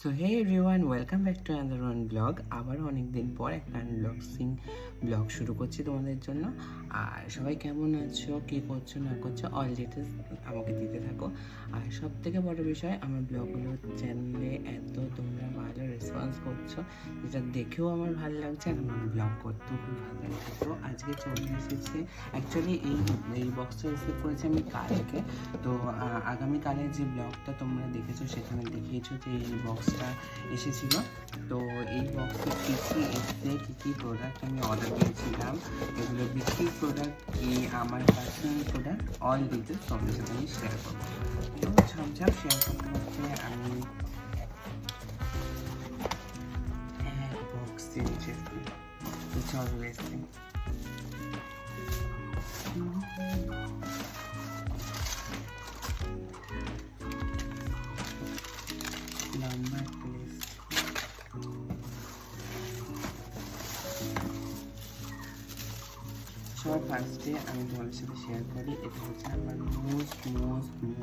So hey everyone, welcome back to another one blog. আবারও অনেক দিন পর একটা আনবক্সিং ব্লগ শুরু করছি তোমাদের জন্য। আর সবাই কেমন আছো, কী করছো না করছো, অল ডিটেলস আমাকে দিতে থাকো। আর সব থেকে বড় বিষয়, আমার ব্লগগুলো চ্যানেলে এত তোমরা ভালো রেসপন্স করছো, যেটা দেখেও আমার ভালো লাগছে আর আমার ব্লগ করতেও খুব ভালো লাগছে। তো আজকে চলে এসেছে, অ্যাকচুয়ালি এই বক্সটা রিসিভ করেছি আমি কালকে। তো আগামীকালের যে ব্লগটা তোমরা দেখেছো সেখানে দেখিয়েছো যে এই বক্সটা এসেছিল। তো এই বক্সে কী কী এসছে, কী কী প্রোডাক্ট আমি অর্ডার দিয়েছিলাম, এগুলো বিক্রির প্রোডাক্ট, আমার পার্সোনাল প্রোডাক্ট, অল ডিটেলস তোমাদের সাথে আমি শেয়ার করবো। তো ঝপঝপ শেয়ার করতে করতে আমি এক বক্স নিয়ে এসেছি। তো চলো এসছি লম্বা প্লেস। সবার ফার্স্টে আমি তোমাদের সাথে শেয়ার করি, এটা হচ্ছে আমার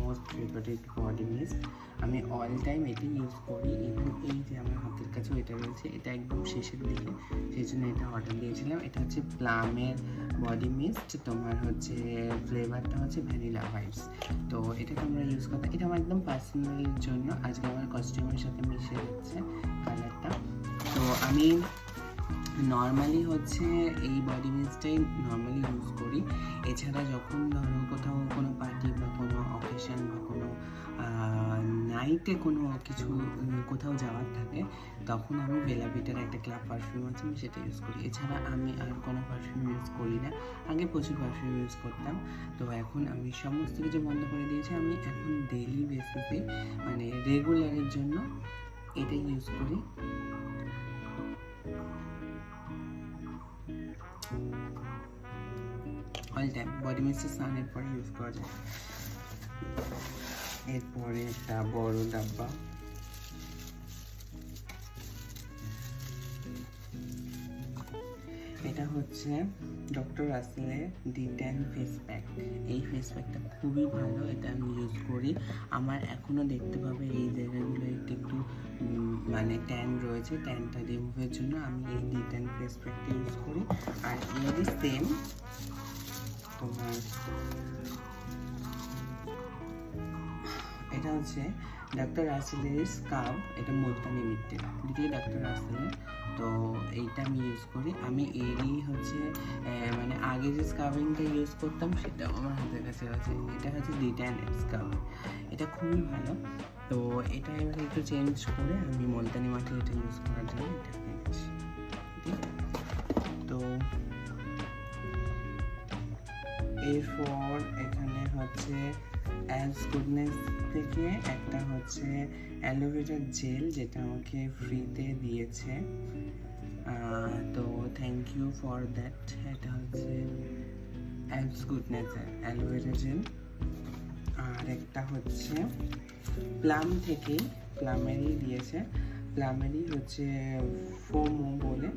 মোস্ট ফেভারিট বডি মিস্ট। আমি অল টাইম এটি ইউজ করি। ইভেন এই যে আমার হাতের কাছেও এটা রয়েছে, এটা একদম শেষের দিকে, সেই জন্য এটা অর্ডার দিয়েছিলাম। এটা হচ্ছে প্লামের বডি মিস্ট, তোমার হচ্ছে ফ্লেভারটা হচ্ছে ভ্যানিলা ভাইবস। তো এটা তোমরা ইউজ করতে, এটা আমার একদম পার্সোনালের জন্য, আজকে আমার কস্টিউমের সাথে মিশে যাচ্ছে কালারটা। তো আমি নর্মালি হচ্ছে এই বডি মিস্টটাই নর্মালি ইউজ করি। এছাড়া যখন ধরো কোথাও কোনো পার্টি বা কোনো অকেশন বা কোনো নাইটে কোনো কিছু কোথাও যাওয়ার থাকে, তখন আমি বেলা ভিটার একটা ক্লাব পারফিউম আছে, আমি সেটা ইউজ করি। এছাড়া আমি আর কোনো পারফিউম ইউজ করি না। আগে প্রচুর পারফিউম ইউজ করতাম, তো এখন আমি সমস্ত কিছু বন্ধ করে দিয়েছি। আমি এখন ডেইলি বেসিসে, মানে রেগুলারের জন্য এটাই ইউজ করি। অল টাইম বডি মিস্টের স্নানের পরে ইউজ করা যায়। এরপরে একটা বড় ডাব্বা, এটা হচ্ছে ডক্টর রাসেলের D10 ফেস প্যাক। এই ফেস প্যাকটা খুবই ভালো, এটা আমি ইউজ করি। আমার এখনও দেখতে পাবে এই জায়গাগুলো একটু মানে ট্যান রয়েছে, ট্যানটা রিমুভের জন্য আমি এই D10 ফেস প্যাকটা ইউজ করি। আর এরই সেম তোমার এটা হচ্ছে ডাক্তার রাসেলের স্কাব, এটা মুলতানি মিট্টি, দুটোই ডাক্তার রাসেলের। তো এইটা আমি ইউজ করি। আমি এরই হচ্ছে মানে আগে যে স্কাবিংটা ইউজ করতাম সেটাও আমার হাতের কাছে আছে। এটা হচ্ছে D10 স্কাব, এটা খুবই ভালো। তো এটা এবার একটু চেঞ্জ করে আমি মুলতানি মাটি এটা ইউজ করার জন্য এটা পেয়েছি। তো এরপর এখানে হচ্ছে অ্যাজ গুডনেস থেকে একটা হচ্ছে অ্যালোভেরা জেল, যেটা আমাকে ফ্রিতে দিয়েছে। তো থ্যাংক ইউ ফর দ্যাট। এটা হচ্ছে অ্যাজ গুডনেসের অ্যালোভেরা জেল। আর একটা হচ্ছে প্লাম থেকে, প্লামেরই দিয়েছে, প্লামেরই হচ্ছে ফোমো বলে,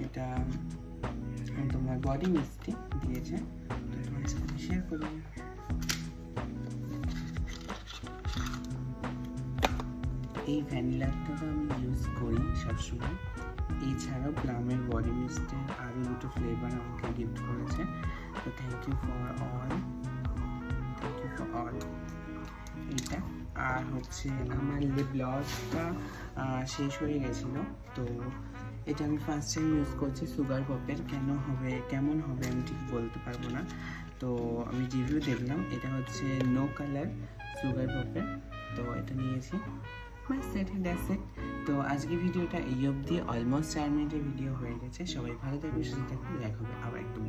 এটা তোমার বডি মিস্টে দিয়েছে। তো তোমার সাথে শেয়ার করি। এই ভ্যানিলাটা তো আমি ইউজ করি সবসময়। এছাড়াও প্লামের বডি মিস্টের আরও দুটো ফ্লেভার আমাকে গিফট করেছে। তো থ্যাংক ইউ ফর অল এইটা। আর হচ্ছে আমার লিপ গ্লসটা শেষ হয়ে গেছিলো, তো এটা আমি ফার্স্ট টাইম ইউজ করছি সুগার পপের। কেমন হবে আমি ঠিক বলতে পারবো না। তো আমি রিভিউ দেখলাম, এটা হচ্ছে নো কালার সুগার পপের। তো এটা নিয়েছি, বাস দ্যাটস ইট। তো আজকে ভিডিওটা এই অবধি, অলমোস্ট 4 মিনিটের ভিডিও হয়ে গেছে। সবাই ভালো থাকবে, সুস্থ থাকবে, দেখা হবে আবার একটু।